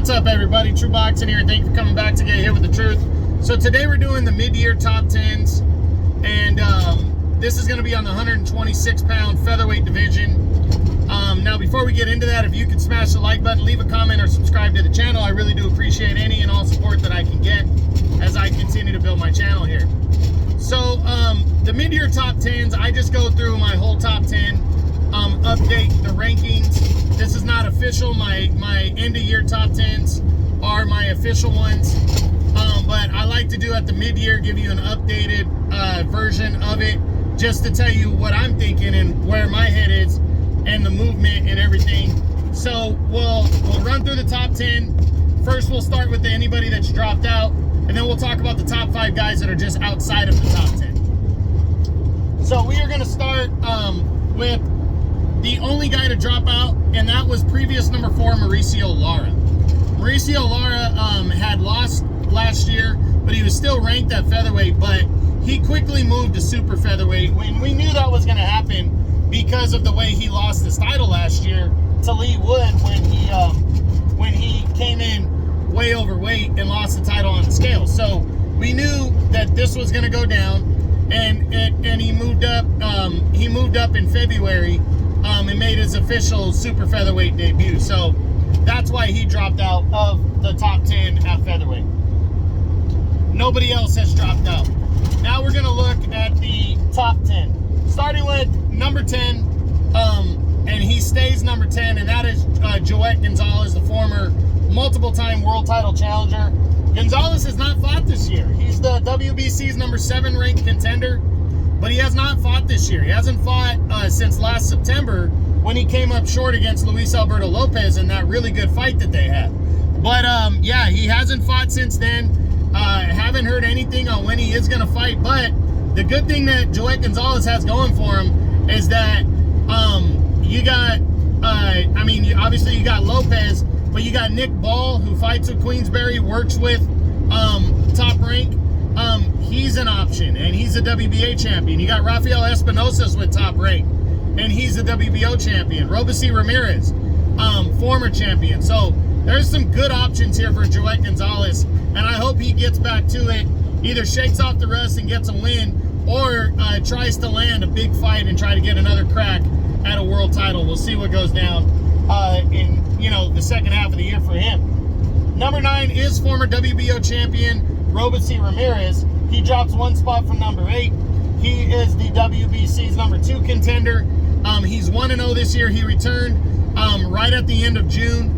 What's up, everybody? True Boxing here. Thank you for coming back to get hit with the truth. So today we're doing the mid-year top 10s, and this is going to be on the 126-pound featherweight division. Now, before we get into that, if you could smash the like button, leave a comment, or subscribe to the channel, I really do appreciate any and all support that I can get as I continue to build my channel here. So the mid-year top 10s, I just go through my whole top 10, update the rankings. This is not official. My end-of-year top 10s are my official ones, but I like to do at the mid-year, give you an updated version of it, just to tell you what I'm thinking and where my head is and the movement and everything. So we'll run through the top 10. First, we'll start with anybody that's dropped out, and then we'll talk about the top 5 guys that are just outside of the top 10. So we are going to start with the only guy to drop out, and that was previous number 4, Mauricio Lara. Mauricio Lara had lost last year, but he was still ranked at featherweight, but he quickly moved to super featherweight. When we knew that was going to happen because of the way he lost his title last year to Lee Wood when he came in way overweight and lost the title on the scale. So we knew that this was going to go down, and he moved up. He moved up in February and made his official super featherweight debut. So that's why he dropped out of the top 10 at featherweight. Nobody else has dropped out. Now we're going to look at the top 10. Starting with number 10, and he stays number 10, and that is Joet Gonzalez, the former multiple-time world title challenger. Gonzalez has not fought this year. He's the WBC's number 7 ranked contender, but he has not fought this year. He hasn't fought since last September when he came up short against Luis Alberto Lopez in that really good fight that they had. But yeah, he hasn't fought since then. Haven't heard anything on when he is going to fight, but the good thing that Joet Gonzalez has going for him is that you got, obviously you got Lopez, but you got Nick Ball, who fights with Queensberry, works with Top Rank. He's an option, and he's a WBA champion. You got Rafael Espinosa with Top Rank, and he's the WBO champion. Robeisy Ramirez, former champion. So there's some good options here for Joet Gonzalez, and I hope he gets back to it, either shakes off the rust and gets a win, or tries to land a big fight and try to get another crack at a world title. We'll see what goes down in the second half of the year for him. Number 9 is former WBO champion Robeisy Ramirez. He drops 1 spot from number 8. He is the WBC's number 2 contender. He's 1-0 this year. He returned right at the end of June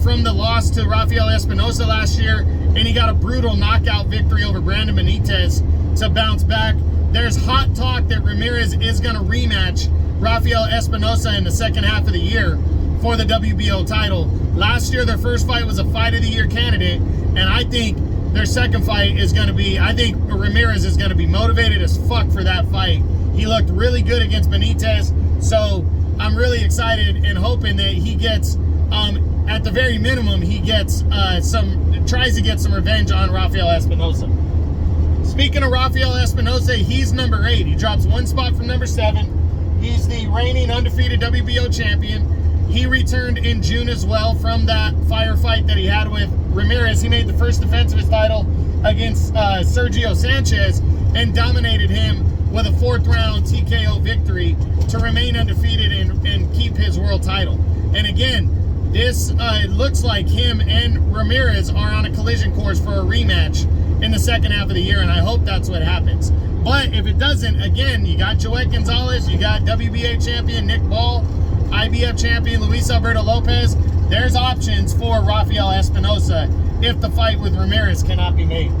from the loss to Rafael Espinosa last year, and he got a brutal knockout victory over Brandon Benitez to bounce back. There's hot talk that Ramirez is going to rematch Rafael Espinosa in the second half of the year for the WBO title. Last year, their first fight was a Fight of the Year candidate, and I think their second fight is going to be, I think Ramirez is going to be motivated as fuck for that fight. He looked really good against Benitez, so I'm really excited and hoping that he gets, at the very minimum, he gets tries to get some revenge on Rafael Espinosa. Speaking of Rafael Espinosa, he's number 8. He drops 1 spot from number 7. He's the reigning undefeated WBO champion. He returned in June as well from that firefight that he had with Ramirez. He made the first defense of his title against Sergio Sanchez and dominated him with a 4th-round TKO victory to remain undefeated and keep his world title. And again, this looks like him and Ramirez are on a collision course for a rematch in the second half of the year, and I hope that's what happens. But if it doesn't, again, you got Joet Gonzalez, you got WBA champion Nick Ball, IBF champion Luis Alberto Lopez. There's options for Rafael Espinosa if the fight with Ramirez cannot be made.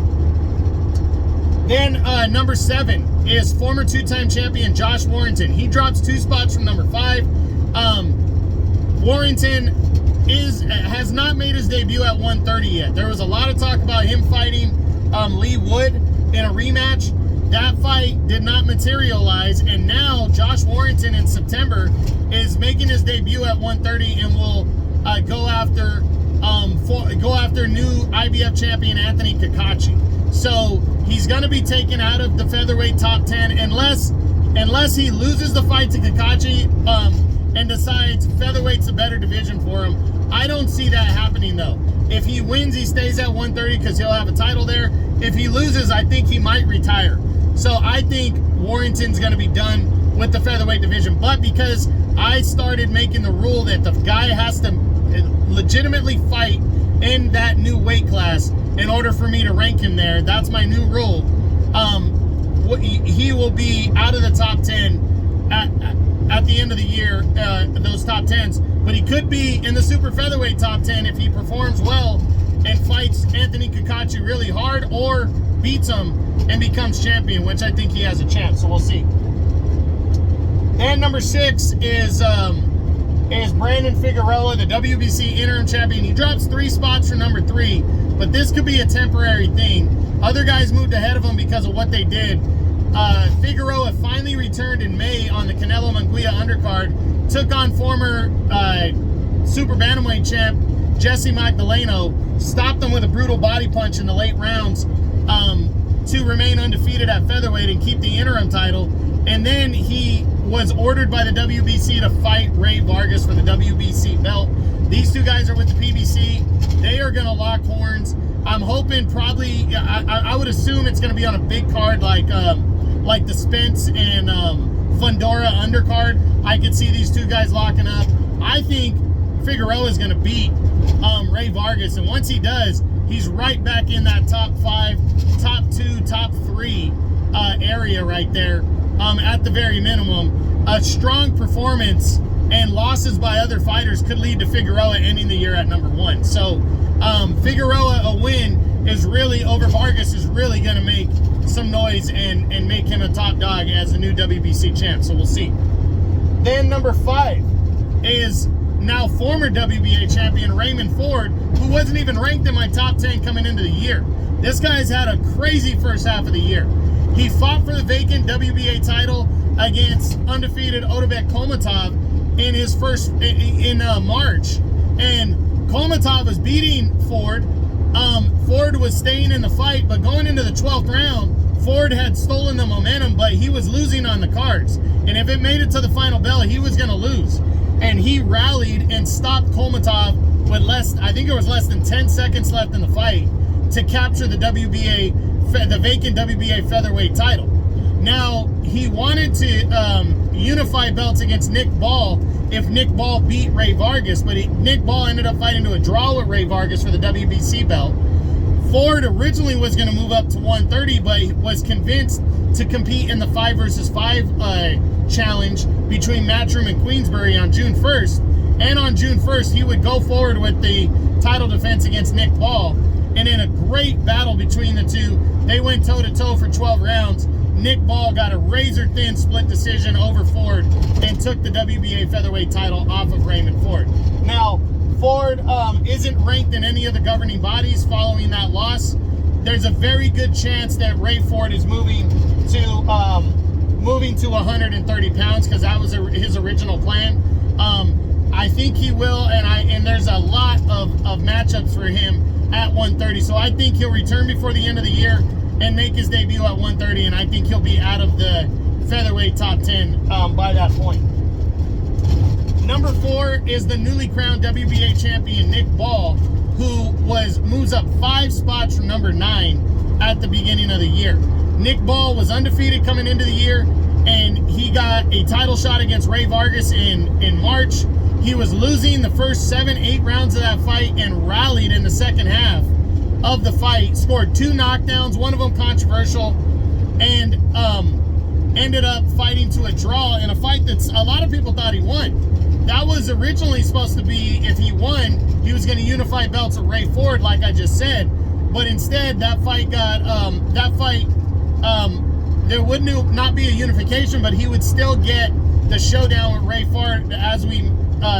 Then number 7 is former 2-time champion Josh Warrington. He drops 2 spots from number 5. Warrington has not made his debut at 130 yet. There was a lot of talk about him fighting Lee Wood in a rematch. That fight did not materialize, and now Josh Warrington in September is making his debut at 130 and will go after new IBF champion Anthony Kakachi. So he's going to be taken out of the featherweight top 10 unless he loses the fight to Kakachi and decides featherweight's a better division for him. I don't see that happening though. If he wins, he stays at 130 because he'll have a title there. If he loses, I think he might retire. So I think Warrington's going to be done with the featherweight division. But because I started making the rule that the guy has to legitimately fight in that new weight class in order for me to rank him there, that's my new rule. He will be out of the top 10 at the end of the year, those top 10s. But he could be in the super featherweight top 10 if he performs well and fights Anthony Kakachi really hard, or beats him and becomes champion, which I think he has a chance. So we'll see. And number 6 is Brandon Figueroa, the WBC interim champion. He drops 3 spots for number 3, but this could be a temporary thing. Other guys moved ahead of him because of what they did. Figueroa finally returned in May on the Canelo Munguia undercard, took on former super bantamweight champ Jesse Magdaleno, stopped him with a brutal body punch in the late rounds to remain undefeated at featherweight and keep the interim title. And then he was ordered by the WBC to fight Ray Vargas for the WBC belt. These two guys are with the PBC. They are going to lock horns. I'm hoping probably, I would assume it's going to be on a big card like the Spence and Fundora undercard. I could see these two guys locking up. I think Figueroa is going to beat Ray Vargas, and once he does, he's right back in that top 5, top 2, top 3 area right there. At the very minimum, a strong performance and losses by other fighters could lead to Figueroa ending the year at number 1. So Figueroa, a win is really over Vargas, is really going to make some noise and make him a top dog as the new WBC champ. So we'll see. Then number 5 is now former WBA champion Raymond Ford, who wasn't even ranked in my top 10 coming into the year. This guy's had a crazy first half of the year. He fought for the vacant WBA title against undefeated Otabek Komatov in his first in March, and Komatov was beating Ford. Ford was staying in the fight, but going into the 12th round, Ford had stolen the momentum, but he was losing on the cards. And if it made it to the final bell, he was going to lose. And he rallied and stopped Komatov with I think it was less than 10 seconds left in the fight to capture the vacant WBA featherweight title. Now, he wanted to unify belts against Nick Ball if Nick Ball beat Ray Vargas, but Nick Ball ended up fighting to a draw with Ray Vargas for the WBC belt. Ford originally was going to move up to 130, but was convinced to compete in the 5 versus 5 challenge between Matchroom and Queensbury on June 1st. And on June 1st, he would go forward with the title defense against Nick Ball. And in a great battle between the two, they went toe-to-toe for 12 rounds. Nick Ball got a razor-thin split decision over Ford and took the WBA featherweight title off of Raymond Ford. Now, Ford isn't ranked in any of the governing bodies following that loss. There's a very good chance that Ray Ford is moving to 130 pounds because that was his original plan. I think he will, and there's a lot of matchups for him at 130. So I think he'll return before the end of the year and make his debut at 130, and I think he'll be out of the featherweight top 10 by that point. Number 4 is the newly crowned WBA champion Nick Ball, who moves up 5 spots from number 9 at the beginning of the year. Nick Ball was undefeated coming into the year, and he got a title shot against Ray Vargas in March. He was losing the first 7-8 rounds of that fight and rallied in the second half of the fight, scored 2 knockdowns, one of them controversial, and ended up fighting to a draw in a fight that a lot of people thought he won. That was originally supposed to be, if he won, he was going to unify belts with Ray Ford, like I just said. But instead, that fight there would not be a unification, but he would still get the showdown with Ray Ford, as we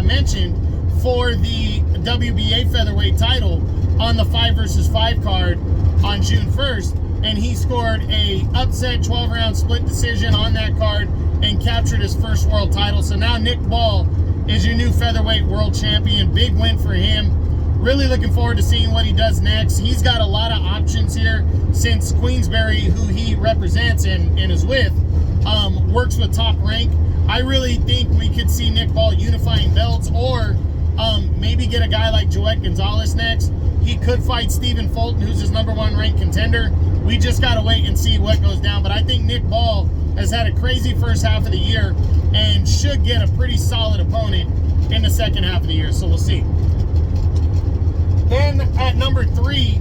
mentioned, for the WBA featherweight title on the 5 versus 5 card on June 1st. And he scored a upset 12-round split decision on that card and captured his first world title. So now Nick Ball is your new featherweight world champion. Big win for him. Really looking forward to seeing what he does next. He's got a lot of options here since Queensbury, who he represents and is with, works with Top Rank. I really think we could see Nick Ball unifying belts, or Maybe get a guy like Joet Gonzalez next. He could fight Stephen Fulton, who's his #1 ranked contender. We just got to wait and see what goes down. But I think Nick Ball has had a crazy first half of the year and should get a pretty solid opponent in the second half of the year. So we'll see. Then at number 3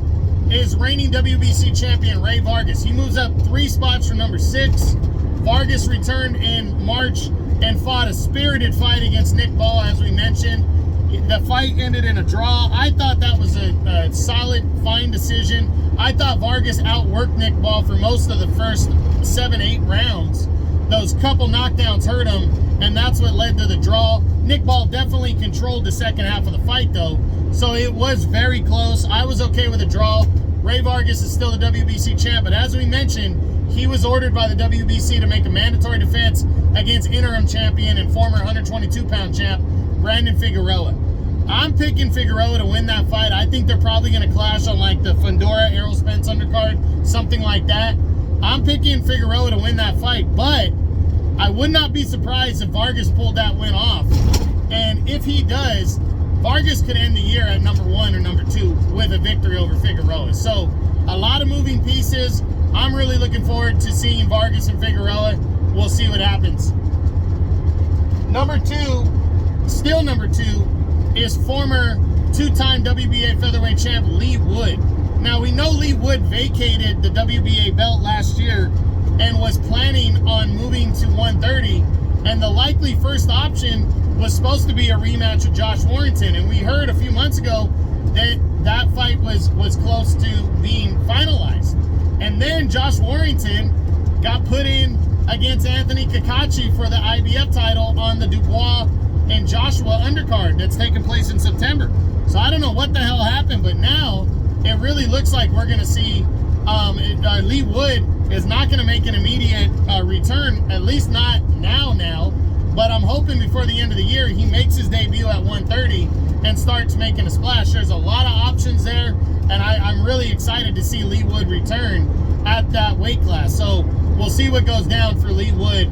is reigning WBC champion Ray Vargas. He moves up 3 spots from number 6. Vargas returned in March and fought a spirited fight against Nick Ball, as we mentioned. The fight ended in a draw. I thought that was a solid, fine decision. I thought Vargas outworked Nick Ball for most of the first 7-8 rounds. Those couple knockdowns hurt him, and that's what led to the draw. Nick Ball definitely controlled the second half of the fight, though, so it was very close. I was okay with a draw. Ray Vargas is still the WBC champ, but as we mentioned, he was ordered by the WBC to make a mandatory defense against interim champion and former 122-pound champ Brandon Figueroa. I'm picking Figueroa to win that fight. I think they're probably going to clash on like the Fundora Errol Spence undercard, something like that. I'm picking Figueroa to win that fight, but I would not be surprised if Vargas pulled that win off. And if he does, Vargas could end the year at number 1 or number 2 with a victory over Figueroa. So a lot of moving pieces. I'm really looking forward to seeing Vargas and Figueroa. We'll see what happens. Number 2, still number 2, is former 2-time WBA featherweight champ Lee Wood. Now, we know Lee Wood vacated the WBA belt last year and was planning on moving to 130, and the likely first option was supposed to be a rematch with Josh Warrington, and we heard a few months ago that that fight was close to being finalized. And then Josh Warrington got put in against Anthony Kakachi for the IBF title on the Dubois and Joshua undercard that's taking place in September. So I don't know what the hell happened, but now it really looks like we're going to see Lee Wood is not going to make an immediate return, at least not now. But I'm hoping before the end of the year he makes his debut at 130 and starts making a splash. There's a lot of options there, and I'm really excited to see Lee Wood return at that weight class. So we'll see what goes down for Lee Wood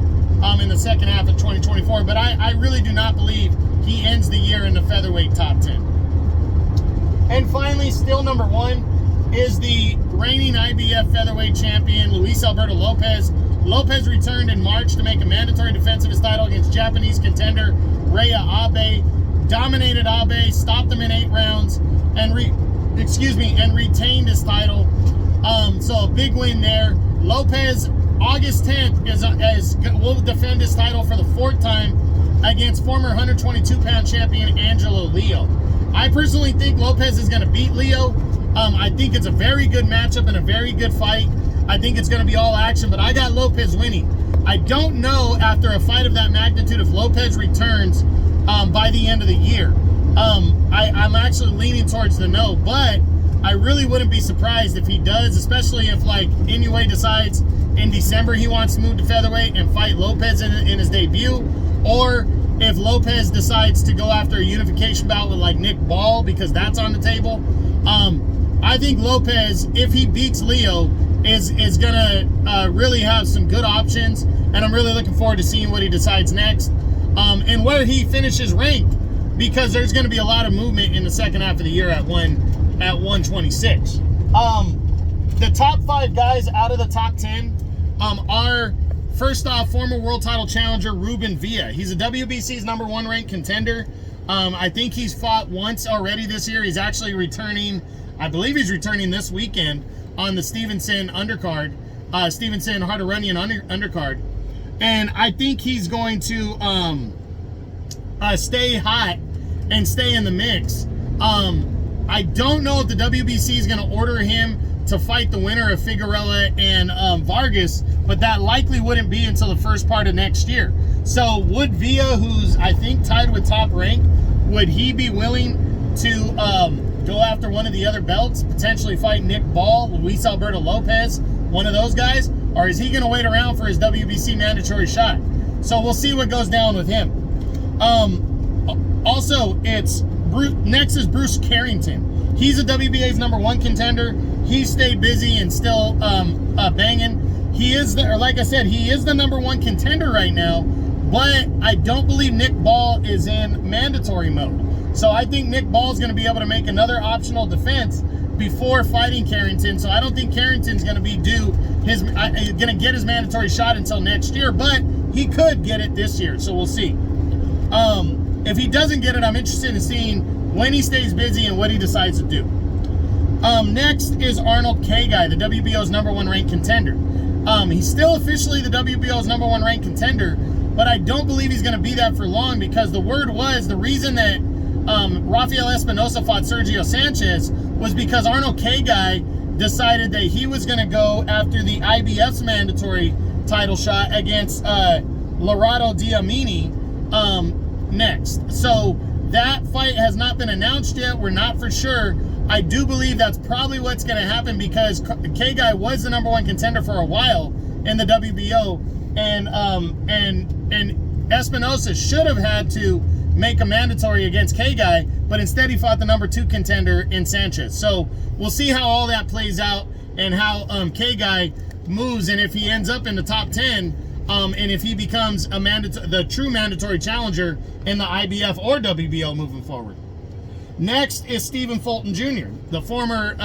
in the second half of 2024. But I really do not believe he ends the year in the featherweight top 10. And finally, still number 1 is the reigning IBF featherweight champion Luis Alberto Lopez. Lopez returned in March to make a mandatory defense of his title against Japanese contender Rhea Abe. Dominated Abe, stopped him in 8 rounds, and retained his title. So a big win there. Lopez, August 10th, will defend his title for the 4th time against former 122-pound champion Angelo Leo. I personally think Lopez is going to beat Leo. I think it's a very good matchup and a very good fight. I think it's going to be all action, but I got Lopez winning. I don't know after a fight of that magnitude if Lopez returns by the end of the year. I'm actually leaning towards the no, but I really wouldn't be surprised if he does, especially if like Inoue decides in December he wants to move to featherweight and fight Lopez in his debut, or if Lopez decides to go after a unification bout with like Nick Ball, because that's on the table. I think Lopez, if he beats Leo, is gonna really have some good options, and I'm really looking forward to seeing what he decides next, and where he finishes ranked, because there's gonna be a lot of movement in the second half of the year at 126. The top 5 guys out of the top 10 are, first off, former world title challenger Ruben Villa. He's a WBC's #1 ranked contender. I think he's fought once already this year. He's actually returning, I believe he's returning this weekend on the Stevenson undercard, Stevenson Hardarunian undercard. And I think he's going to stay hot and stay in the mix. I don't know if the WBC is going to order him to fight the winner of Figueroa and Vargas, but that likely wouldn't be until the first part of next year. So would Villa, who's I think tied with Top Rank, would he be willing to go after one of the other belts, potentially fight Nick Ball, Luis Alberto Lopez, one of those guys, or is he going to wait around for his WBC mandatory shot? So we'll see what goes down with him. Also, next is Bruce Carrington. He's a WBA's #1 contender. He stayed busy and still banging. He is, like I said, he is the #1 contender right now, but I don't believe Nick Ball is in mandatory mode. So I think Nick Ball's going to be able to make another optional defense before fighting Carrington. So I don't think Carrington's going to be going to get his mandatory shot until next year, but he could get it this year. So we'll see. If he doesn't get it, I'm interested in seeing when he stays busy and what he decides to do. Next is Arnold K-Guy, the WBO's #1 ranked contender. He's still officially the WBO's #1 ranked contender, but I don't believe he's going to be that for long, because the word was the reason that Rafael Espinosa fought Sergio Sanchez was because Arnold K-Guy decided that he was going to go after the IBF's mandatory title shot against Lorado Diamini next. So that fight has not been announced yet. We're not for sure. I do believe that's probably what's going to happen, because K-Guy was the #1 contender for a while in the WBO, and Espinosa should have had to make a mandatory against K-Guy, but instead he fought the #2 contender in Sanchez. So we'll see how all that plays out and how K-Guy moves, and if he ends up in the top 10, and if he becomes the true mandatory challenger in the IBF or WBO moving forward. Next is Stephen Fulton Jr., the former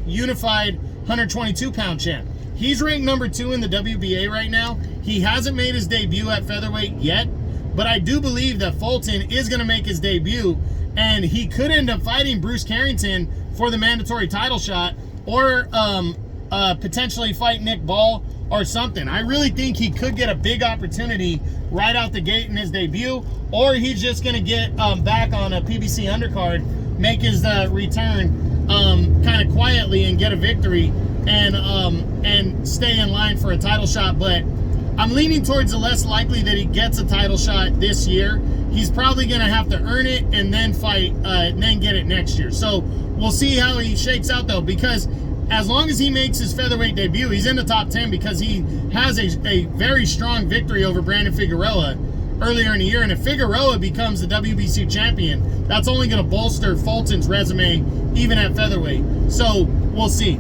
unified 122-pound champ. He's ranked #2 in the WBA right now. He hasn't made his debut at featherweight yet, but I do believe that Fulton is going to make his debut, and he could end up fighting Bruce Carrington for the mandatory title shot, or potentially fight Nick Ball or something. I really think he could get a big opportunity right out the gate in his debut, or he's just going to get back on a PBC undercard, make his return kind of quietly and get a victory, and stay in line for a title shot. But I'm leaning towards the less likely that he gets a title shot this year. He's probably going to have to earn it and then fight, and then get it next year. So we'll see how he shakes out, though, because as long as he makes his featherweight debut, he's in the top 10, because he has a very strong victory over Brandon Figueroa earlier in the year. And if Figueroa becomes the WBC champion, that's only going to bolster Fulton's resume even at featherweight. So we'll see.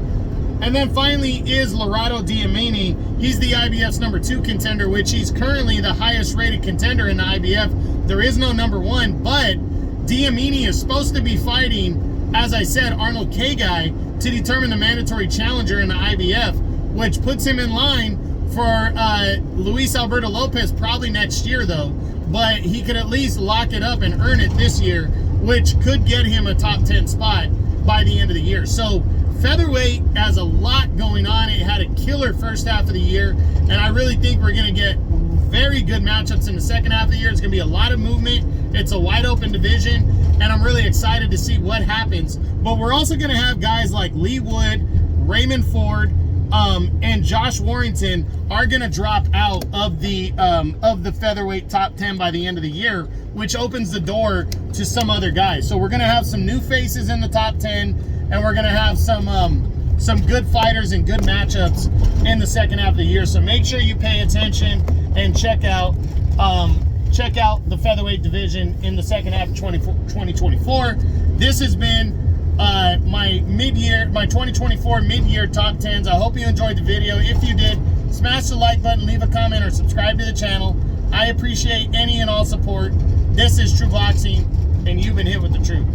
And then finally is Lorado Diamini. He's the IBF's #2 contender, which he's currently the highest rated contender in the IBF. There is no #1, but Diamini is supposed to be fighting, as I said, Arnold K-Guy to determine the mandatory challenger in the IBF, which puts him in line for Luis Alberto Lopez probably next year, though. But he could at least lock it up and earn it this year, which could get him a top 10 spot by the end of the year. So featherweight has a lot going on. It had a killer first half of the year, and I really think we're going to get very good matchups in the second half of the year. It's going to be a lot of movement. It's a wide open division, and I'm really excited to see what happens. But we're also going to have guys like Lee Wood, Raymond Ford, and Josh Warrington are going to drop out of the featherweight top 10 by the end of the year, which opens the door to some other guys. So we're going to have some new faces in the top 10, and we're going to have some good fighters and good matchups in the second half of the year. So make sure you pay attention and check out the featherweight division in the second half of 2024. This has been my 2024 mid-year top 10s. I hope you enjoyed the video. If you did, smash the like button, leave a comment, or subscribe to the channel. I appreciate any and all support. This is True Boxing, and you've been hit with the truth.